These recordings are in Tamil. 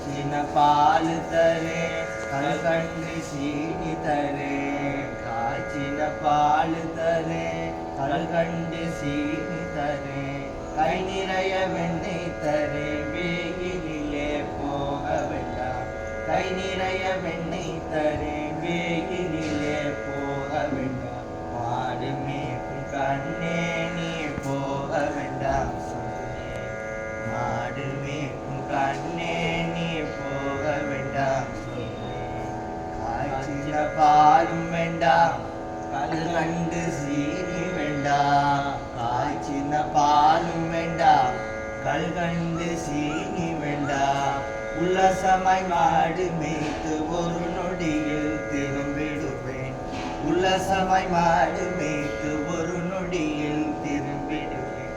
காய்ச்சின பால் தரே கல்கண்டு சீனி தரே காய்ச்சின பால் தரே கல்கண்டு சீனி தரே கை நிறைய வெண்ணெய் தரே வேகினிலே போக வேண்டாம் கை நிறைய வெண்ணெய் தரே வேகினிலே போக வேண்டாம் மாடு மேய்க்கும் கண்ணே நீ போக வேண்டாம் சொன்னேன் மாடு மேய்க்கும் கண்ணே நீ போக வேண்டாம் சொன்னேன் காய்ச்சின பாலும் வேண்டாம் கல்கண்டு சீனி வேண்டாம் காய்ச்சின பாலும் வேண்டாம் கல்கண்டு சீனி வேண்டாம் உல்லாசமாய் மாடு மேய்த்து ஒரு நொடியில் திரும்பிடுவேன் உல்லாசமாய் மாடு மேய்த்து ஒரு நொடியில் திரும்பிடுவேன்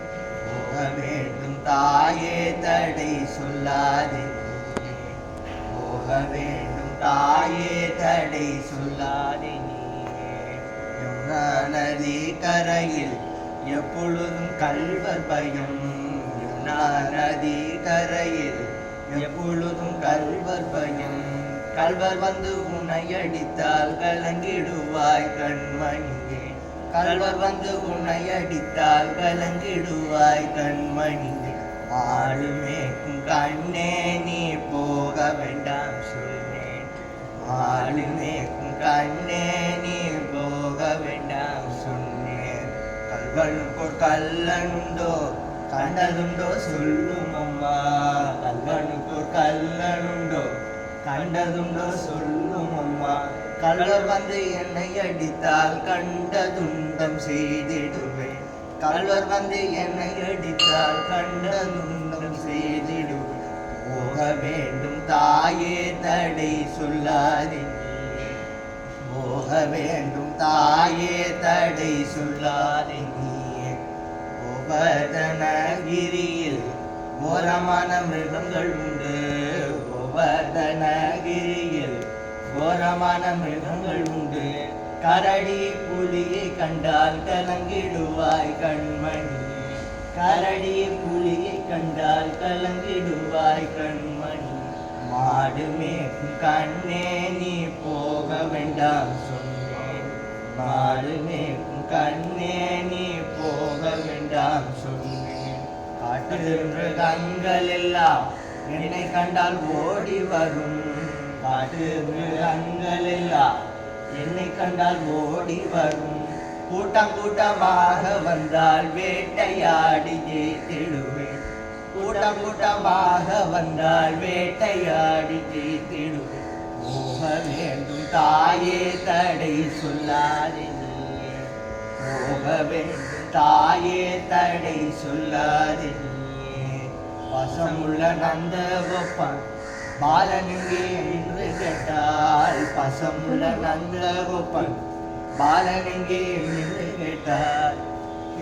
போக வேண்டும் தாயே தடை சொல்லாதே நீயே போக வேண்டும் தாயே தடை சொல்லாதே நீயே யமுனா நதி கரையில் எப்பொழுதும் கள்வர் பயம் யமுனா நதி கரையில் எப்பொழுதும் கள்வர் பயம் கள்வர் வந்து உன்னை அடித்தால் கலங்கிடுவாய் கண்மணியே கள்வர் வந்து உன்னை அடித்தால் கலங்கிடுவாய் கண்மணியே ஆடு மேய்க்கும் கண்ணே நீ போக வேண்டாம் சொன்னேன் ஆடு மேய்க்கும் கண்ணே நீ போக வேண்டாம் சொன்னேன் கல்வனுக்கோர் கல்லனுண்டோ கண்டதுண்டோ சொல்லும் அம்மா கல்வனுக்கோர் கல்லனுண்டோ கண்டதுண்டோ சொல்லும் அம்மா கள்வர் வந்து என்னை அடித்தால் கண்ட துண்டம் செய்திடுவேன் கள்வர் வந்து என்னை அடித்தால் கண்ட துண்டம் செய்திடுவேன் போக வேண்டும் தாயே தடை சொல்லாதே நீயே போக வேண்டும் தாயே தடை சொல்லாதே நீயே கோவர்தனகிரியில் கோரமான மிருகங்கள் உண்டு கோவர்தனகிரியில் கோரமான மிருகங்கள் உண்டு கரடி புலியை கண்டால் கலங்கிடுவாய் கண்மணியே கரடி புலியை கண்டால் கலங்கிடுவாய் கண்மணி மாடு மேய்க்கும் கண்ணே நீ போக வேண்டாம் சொன்னேன் மாடு மேய்க்கும் கண்ணே நீ போக வேண்டாம் சொன்னேன் காட்டு மிருகங்கள் எல்லாம் என்னை கண்டால் ஓடி வரும் காட்டு மிருகங்கள் எல்லாம் என்னை கண்டால் ஓடி வரும் கூட்டம் கூட்டமாக வந்தால் வேட்டையாடி ஜெயித்திடுவேன் கூட்டம் கூட்டமாக வந்தால் வேட்டையாடி ஜெயித்திடுவேன் போக வேண்டும் தாயே தடை சொல்லாதே நீயே போக வேண்டும் தாயே தடை சொல்லாதே நீயே பசமுள்ள நந்த கோபால் பாலனுங்கே என்று கேட்டால் பசமுள்ள நந்த கோபால் பாலனுங்கே என்று கேட்டால்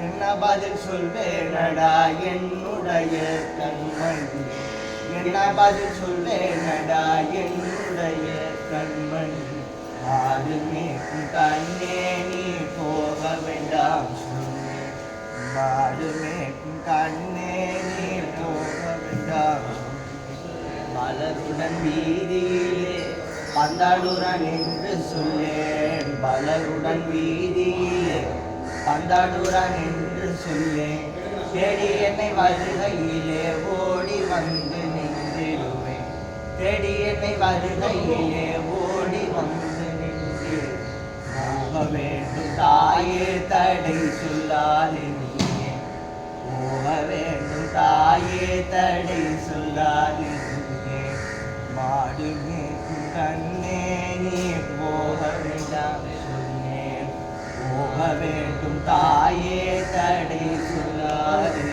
என்ன பதில் சொல்வேனடா என்னுடைய கண்மணி என்ன பதில் சொல்வேனடா என்னுடைய கண்மணி ஆடு மேய்க்கும் கண்ணே நீ போக வேண்டாம் சொன்னேன் மாடு மேய்க்கும் கண்ணே நீ போக வேண்டாம் மலருடன் வீதியிலே பந்தாடுறான் என்று சொல்லேன் மலருடன் வீதியிலே பந்தாடுறான் என்று சொல்லேன் தேடி என்னை வருகையிலே ஓடி வந்து நின்றிடுவேன் தேடி என்னை வருகையிலே ஓடி வந்து நின்று போக வேண்டும் தாயே தடை சொல்லாதே நீயே போக வேண்டும் தாயே தடை சொல்லாதே நீயே மாடு மேய்க்கும் கண்ணே நீ போக வேண்டாம் சொன்னேன் போக வேண்டும் தாயே தடை சொல்லாதே